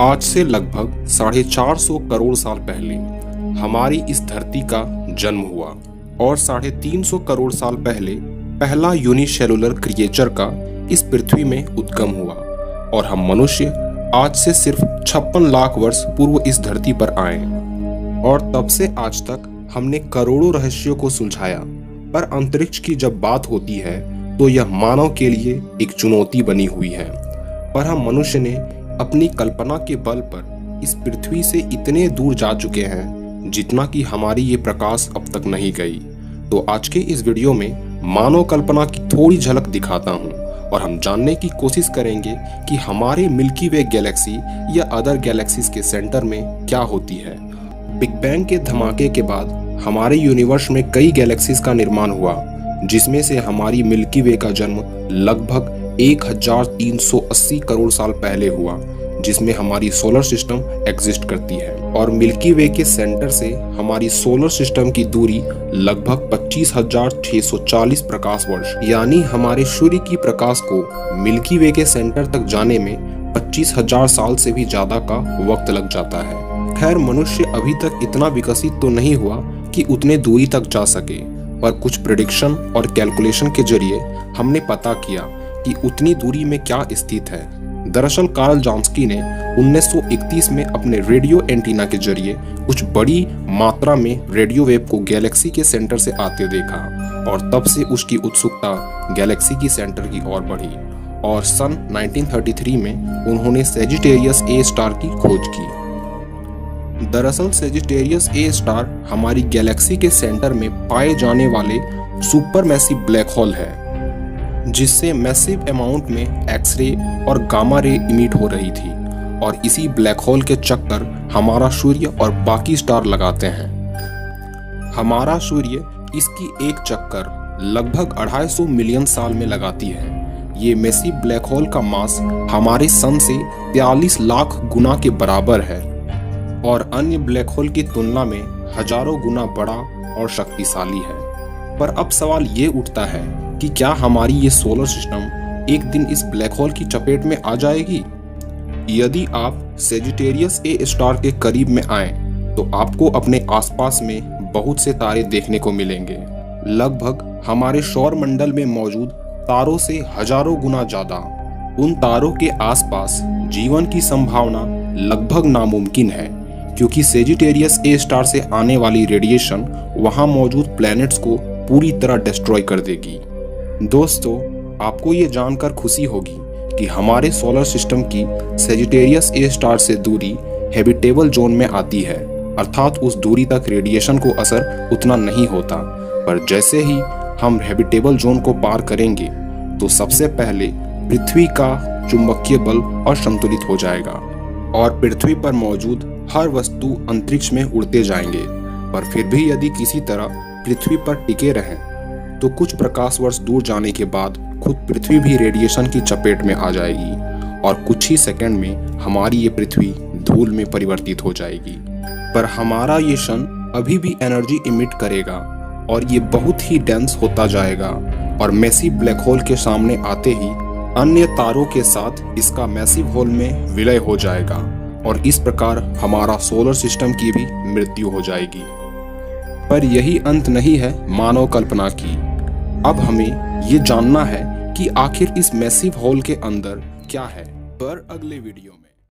आज से लगभग 450 करोड़ साल पहले हमारी इस धरती का जन्म हुआ और 350 करोड़ साल पहले पहला यूनिसेलुलर क्रिएचर का इस पृथ्वी में उद्गम हुआ और हम मनुष्य आज से सिर्फ 56 लाख वर्ष पूर्व इस धरती पर आए और तब से आज तक हमने करोड़ों रहस्यों को सुलझाया। पर अंतरिक्ष की जब बात होती है तो यह मानव के लिए एक चुनौती बनी हुई है। पर हम मनुष्य ने अपनी कल्पना के बल पर इस पृथ्वी से इतने दूर जा चुके हैं जितना कि हमारी ये प्रकाश अब तक नहीं गई। तो आज के इस वीडियो में मानव कल्पना की थोड़ी झलक दिखाता हूँ और हम जानने की कोशिश करेंगे कि हमारे मिल्की वे गैलेक्सी या अदर गैलेक्सीज के सेंटर में क्या होती है। बिग बैंग के धमाके के बाद हमारे यूनिवर्स में कई गैलेक्सीज का निर्माण हुआ, जिसमें से हमारी मिल्की वे का जन्म लगभग 1380 करोड़ साल पहले हुआ, जिसमें हमारी सोलर सिस्टम एग्जिस्ट करती है। और मिल्की वे के सेंटर से हमारी सोलर सिस्टम की दूरी लगभग 25,640 प्रकाश वर्ष, यानी हमारे सूर्य की प्रकाश को मिल्की वे के सेंटर तक जाने में 25,000 साल से भी ज्यादा का वक्त लग जाता है। खैर, मनुष्य अभी तक इतना विकसित तो नहीं हुआ कि उतने दूरी तक जा सके, पर कुछ प्रेडिक्शन और कैलकुलेशन के जरिए हमने पता किया कि उतनी दूरी में क्या स्थित है। दरअसल कार्ल जॉन्स्की ने 1931 में अपने रेडियो एंटीना के जरिए कुछ बड़ी मात्रा में रेडियो वेव को गैलेक्सी के सेंटर से आते देखा और तब से उसकी उत्सुकता गैलेक्सी की सेंटर की ओर बढ़ी और सन 1933 में उन्होंने सेजिटेरियस ए स्टार की खोज की। दरअसल सेजिटेरियस ए स्टार हमारी गैलेक्सी के सेंटर में पाए जाने वाले सुपर मैसिव ब्लैक होल है, जिससे मैसिव अमाउंट में एक्सरे और गामा रे इमिट हो रही थी और इसी ब्लैक होल के चक्कर हमारा सूर्य और बाकी स्टार लगाते हैं। हमारा सूर्य इसकी एक चक्कर लगभग 250 मिलियन साल में लगाती है। ये मैसिव ब्लैक होल का मास हमारे सन से 43 लाख गुना के बराबर है और अन्य ब्लैक होल की तुलना में हजारों गुना बड़ा और शक्तिशाली है। पर अब सवाल ये उठता है कि क्या हमारी ये सोलर सिस्टम एक दिन इस ब्लैक होल की चपेट में आ जाएगी? यदि आप सेजिटेरियस ए स्टार के करीब में आएं, तो आपको अपने आसपास में बहुत से तारे देखने को मिलेंगे। लगभग हमारे सौर मंडल में मौजूद तारों से हजारों गुना ज्यादा। उन तारों के आसपास जीवन की संभावना लगभग नामुमकिन है, क्योंकि सेजिटेरियस ए स्टार से आने वाली रेडिएशन वहां मौजूद प्लैनेट्स को पूरी तरह डिस्ट्रॉय कर देगी। दोस्तों, आपको ये जानकर खुशी होगी कि हमारे सोलर सिस्टम की सेजिटेरियस ए स्टार से दूरी हैबिटेबल जोन में आती है, अर्थात उस दूरी तक रेडिएशन को असर उतना नहीं होता। पर जैसे ही हम हैबिटेबल जोन को पार करेंगे तो सबसे पहले पृथ्वी का चुंबकीय बल असंतुलित हो जाएगा और पृथ्वी पर मौजूद हर वस्तु अंतरिक्ष में उड़ते जाएंगे। पर फिर भी यदि किसी तरह पृथ्वी पर टिके रहें तो कुछ प्रकाश वर्ष दूर जाने के बाद खुद पृथ्वी भी रेडिएशन की चपेट में आ जाएगी और कुछ ही सेकंड में हमारी ये पृथ्वी धूल में परिवर्तित हो जाएगी। पर हमारा ये सन अभी भी एनर्जी इमिट करेगा और ये बहुत ही डेंस होता जाएगा और मैसिव ब्लैक होल के सामने आते ही अन्य तारों के साथ इसका मैसिव होल में विलय हो जाएगा और इस प्रकार हमारा सोलर सिस्टम की भी मृत्यु हो जाएगी। पर यही अंत नहीं है मानव कल्पना की। अब हमें ये जानना है कि आखिर इस मैसिव होल के अंदर क्या है। पर अगले वीडियो में